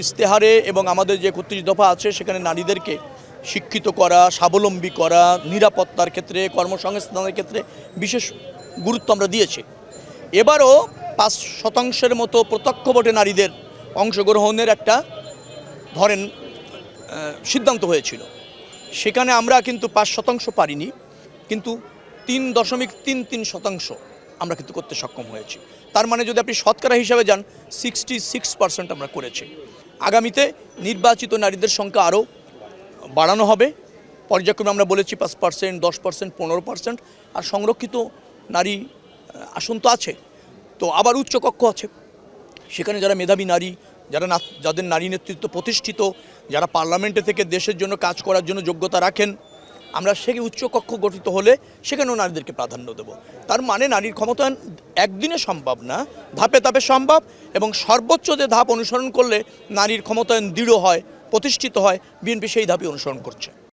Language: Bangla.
ইস্তেহারে এবং আমাদের যে ৩১ দফা আছে সেখানে নারীদেরকে শিক্ষিত করা, স্বাবলম্বী করা, নিরাপত্তার ক্ষেত্রে, কর্মসংস্থানের ক্ষেত্রে বিশেষ গুরুত্ব আমরা দিয়েছি। এবারও ৫% মতো প্রত্যক্ষ ভোটে নারীদের অংশগ্রহণের একটা ধরেন সিদ্ধান্ত হয়েছিল। সেখানে আমরা কিন্তু ৫% পারিনি, কিন্তু ৩.৩৩% আমরা কিন্তু করতে সক্ষম হয়েছি। তার মানে যদি আপনি শতকরা হিসাবে যান 66% আমরা করেছি। আগামীতে নির্বাচিত নারীদের সংখ্যা আরও বাড়ানো হবে। পর্যায়ক্রমে আমরা বলেছি ৫%, 10%, 15%। আর সংরক্ষিত নারী আসন তো আছে, তো আবার উচ্চকক্ষ আছে। সেখানে যারা মেধাবী নারী, যাদের নারী নেতৃত্ব প্রতিষ্ঠিত, যারা পার্লামেন্টে থেকে দেশের জন্য কাজ করার জন্য যোগ্যতা রাখেন, আমরা সেই উচ্চকক্ষ গঠিত হলে সেখানেও নারীদেরকে প্রাধান্য দেব। তার মানে নারীর ক্ষমতায়ন একদিনে সম্ভব না, ধাপে ধাপে সম্ভব। এবং সর্বোচ্চ যে ধাপ অনুসরণ করলে নারীর ক্ষমতায়ন দৃঢ় হয়, প্রতিষ্ঠিত হয়, বিএনপি সেই ধাপই অনুসরণ করছে।